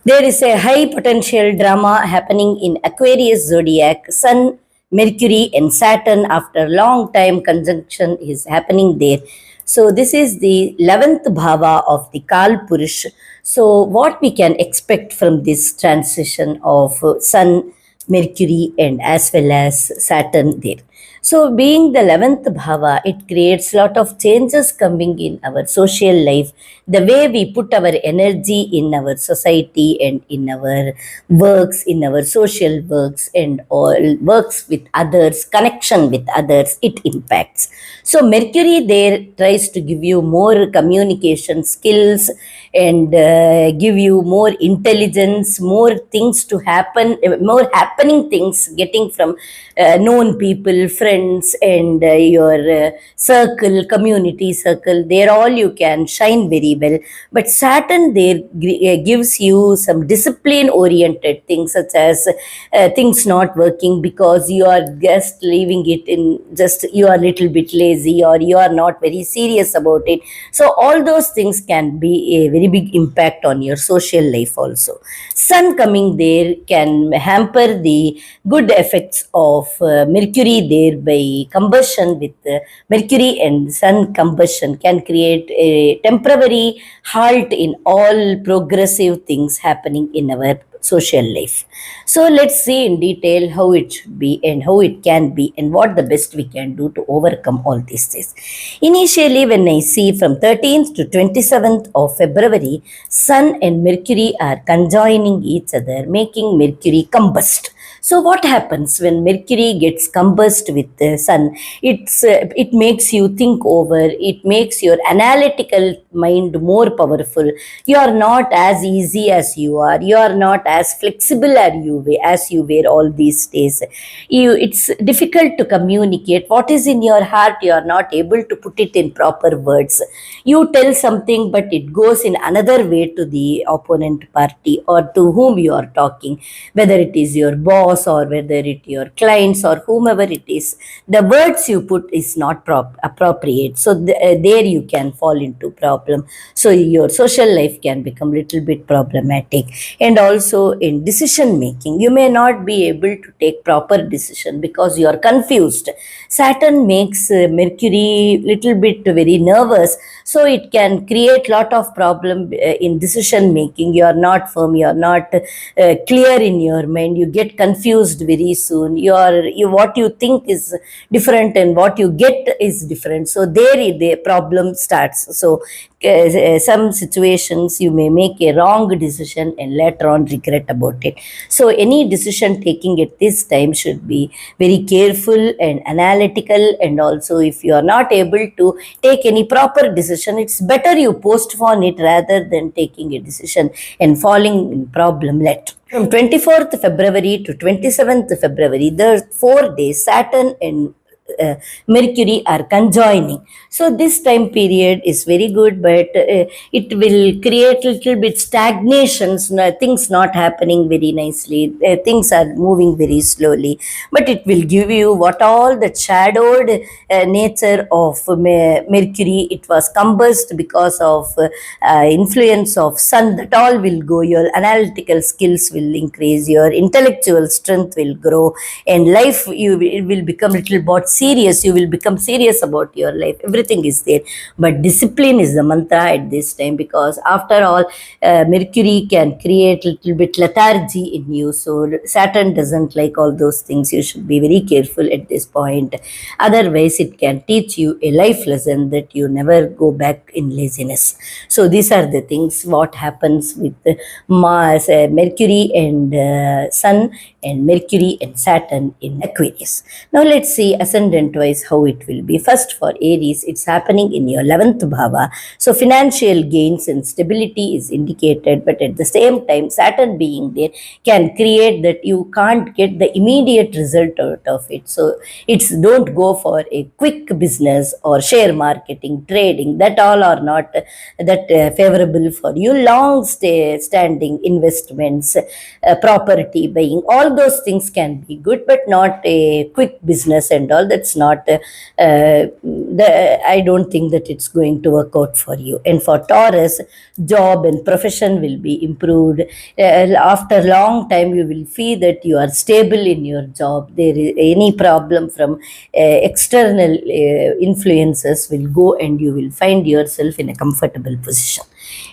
There is a high potential drama happening in Aquarius zodiac. Sun, Mercury, and Saturn, after long time conjunction, is happening there. So, this is the 11th bhava of the Kal Purush. So, what we can expect from this transition of Sun, Mercury, and as well as Saturn there. So, being the 11th bhava, it creates lot of changes coming in our social life, the way we put our energy in our society and in our works, in our social works, and all works with others, connection with others, it impacts. So, Mercury there tries to give you more communication skills and give you more intelligence, more things to happen, more happening things getting from known people, friends, and your circle, community circle. There, all you can shine very well. But Saturn there gives you some discipline oriented things, such as things not working because you are just leaving it in, just you are a little bit lazy or you are not very serious about it. So, all those things can be a very big impact on your social life also. Sun coming there can hamper the good effects of Mercury there by combustion with Mercury and Sun combustion can create a temporary halt in all progressive things happening in our social life. So let's see in detail how it should be and how it can be and what the best we can do to overcome all these things. Initially, when I see from 13th to 27th of February, Sun and Mercury are conjoining each other, making Mercury combust. So what happens when Mercury gets combust with the Sun? It makes you think over. It makes your analytical mind more powerful. You are not as easy as you are. You are not as flexible as you were all these days. It's difficult to communicate what is in your heart. You are not able to put it in proper words. You tell something, but it goes in another way to the opponent party or to whom you are talking, whether it is your boss or whether it your clients or whomever it is. The words you put is not appropriate. So there you can fall into problem. So your social life can become little bit problematic. And also in decision making, you may not be able to take proper decision because you are confused. Saturn makes Mercury little bit very nervous, so it can create lot of problem in decision making. You are not firm, you are not clear in your mind, you get confused very soon. What you think is different and what you get is different, so there the problem starts. So some situations you may make a wrong decision and later on regret about it. So any decision taking at this time should be very careful and analytical, and also if you are not able to take any proper decision, it's better you postpone it rather than taking a decision and falling in problem later. From 24th February to 27th February, the 4 days, Saturn and Mercury are conjoining. So this time period is very good, but it will create little bit stagnations, things not happening very nicely, things are moving very slowly. But it will give you what all the shadowed nature of Mercury. It was combust because of influence of Sun. That all will go. Your analytical skills will increase. Your intellectual strength will grow, and life it will become little bit serious. You will become serious about your life. Everything is there, but discipline is the mantra at this time, because after all, Mercury can create little bit lethargy in you. So Saturn doesn't like all those things. You should be very careful at this point. Otherwise, it can teach you a life lesson that you never go back in laziness. So these are the things what happens with Mars, Mercury and Sun, and Mercury and Saturn in Aquarius. Now let's see ascendant wise how it will be. First for Aries, it's happening in your 11th bhava. So financial gains and stability is indicated, but at the same time, Saturn being there can create that you can't get the immediate result out of it. So it's don't go for a quick business or share marketing, trading. That all are not that favorable for you. Long standing investments, property buying, all those things can be good, but not a quick business and all. that's not, I don't think that it's going to work out for you. And for Taurus, job and profession will be improved. After long time, you will feel that you are stable in your job. There is any problem from external influences will go, and you will find yourself in a comfortable position.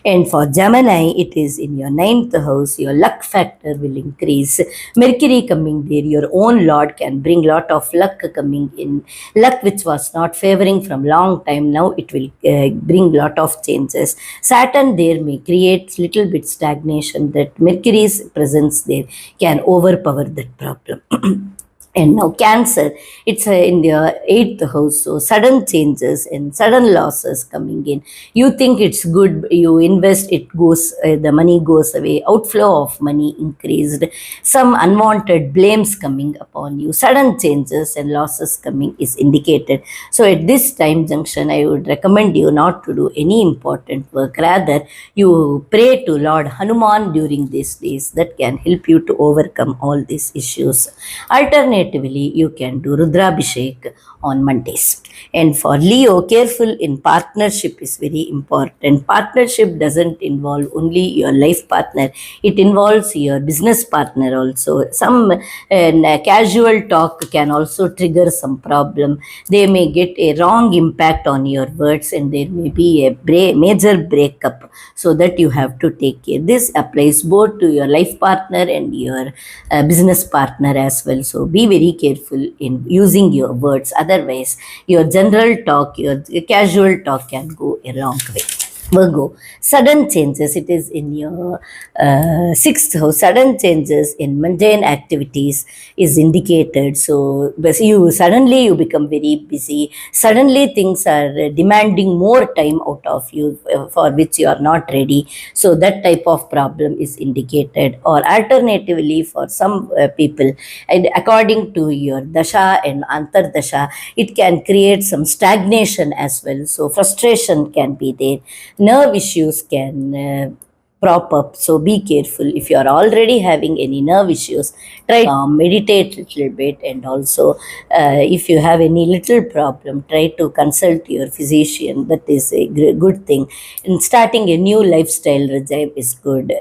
And for Gemini, it is in your ninth house. Your luck factor will increase. Mercury coming there, your own Lord can bring lot of luck coming in. Luck which was not favoring from long time, now it will bring lot of changes. Saturn there may create little bit stagnation. That Mercury's presence there can overpower that problem. And now Cancer, it's in the eighth house, so sudden changes and sudden losses coming in. You think it's good, you invest, it goes, the money goes away, outflow of money increased, some unwanted blames coming upon you, sudden changes and losses coming is indicated. So at this time junction, I would recommend you not to do any important work. Rather, you pray to Lord Hanuman during these days. That can help you to overcome all these issues. Alternatively, you can do Rudrabhishek on Mondays. And for Leo, careful in partnership is very important. Partnership doesn't involve only your life partner, it involves your business partner also. Some casual talk can also trigger some problem. They may get a wrong impact on your words, and there may be a major breakup, so that you have to take care. This applies both to your life partner and your business partner as well. So be very careful in using your words. Otherwise, your general talk, your casual talk can go a long way. Virgo, sudden changes, it is in your sixth house. Sudden changes in mundane activities is indicated. So you become very busy. Suddenly things are demanding more time out of you, for which you are not ready. So that type of problem is indicated. Or alternatively, for some people, and according to your dasha and antardasha, it can create some stagnation as well. So frustration can be there. Nerve issues can prop up, so be careful. If you are already having any nerve issues, try to meditate a little bit. And also, if you have any little problem, try to consult your physician. That is a good thing. And starting a new lifestyle regime is good.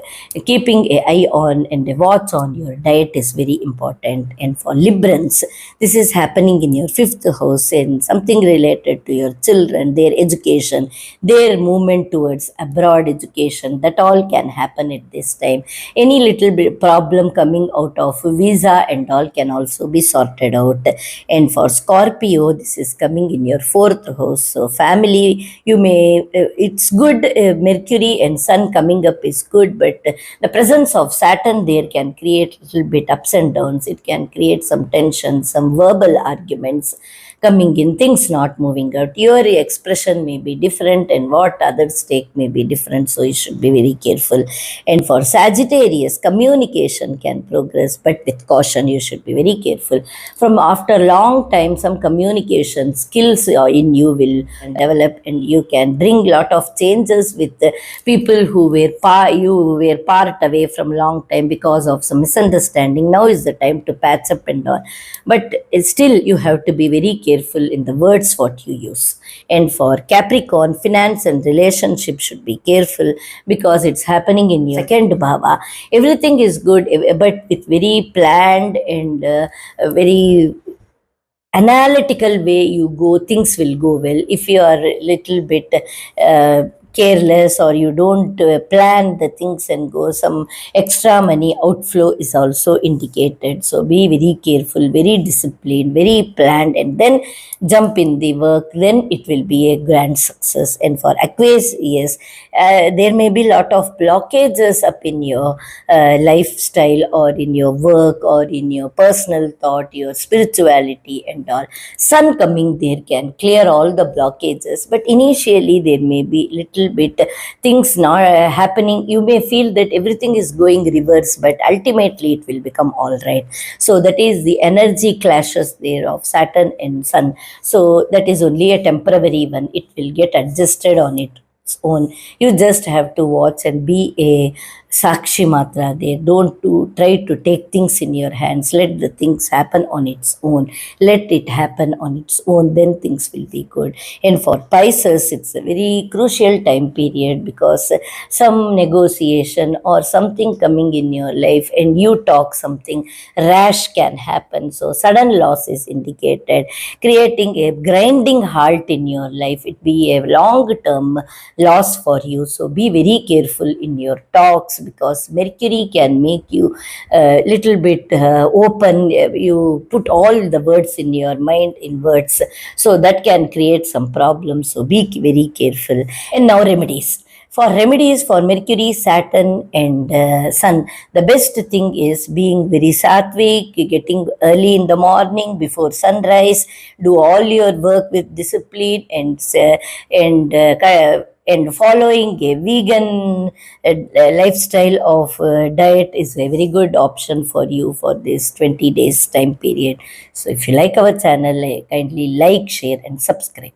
Keeping an eye on and a watch on your diet is very important. And for Librans, this is happening in your fifth house, and something related to your children, their education, their movement towards abroad education, that all can happen at this time. Any little bit problem coming out of visa and all can also be sorted out. And for Scorpio, this is coming in your fourth house. So family, you may, it's good, Mercury and Sun coming up is good, but the presence of Saturn there can create a little bit ups and downs. It can create some tension, some verbal arguments coming in, things not moving out. Your expression may be different, and what others take may be different, so you should be very careful. And for Sagittarius, communication can progress, but with caution, you should be very careful. From after a long time, some communication skills in you will develop, and you can bring lot of changes with the people who you were part away from long time because of some misunderstanding. Now is the time to patch up and all, but still you have to be very careful in the words what you use. And for Capricorn, finance and relationship should be careful, because it's happening in your second bhava. Everything is good, but with very planned and very analytical way you go, things will go well. If you are a little bit careless, or you don't plan the things and go, some extra money outflow is also indicated. So be very careful, very disciplined, very planned, and then jump in the work, then it will be a grand success. And for Aquarius, yes, there may be lot of blockages up in your lifestyle, or in your work, or in your personal thought, your spirituality and all. Sun coming there can clear all the blockages, but initially there may be little bit things not happening. You may feel that everything is going reverse, but ultimately it will become all right. So that is the energy clashes there of Saturn and Sun. So that is only a temporary one. It will get adjusted on its own. You just have to watch and be a Sakshi Matra there. Don't try to take things in your hands. Let the things happen on its own. Let it happen on its own. Then things will be good. And for Pisces, it's a very crucial time period because some negotiation or something coming in your life and you talk something rash can happen. So sudden loss is indicated, creating a grinding halt in your life. It be a long term loss for you. So be very careful in your talks because Mercury can make you a little bit open. You put all the words in your mind in words, so that can create some problems. So be very careful. And now remedies. For remedies for Mercury, Saturn, and Sun, the best thing is being very sattvic, getting early in the morning before sunrise, do all your work with discipline and following a vegan lifestyle of diet is a very good option for you for this 20 days time period. So if you like our channel, kindly like, share, and subscribe.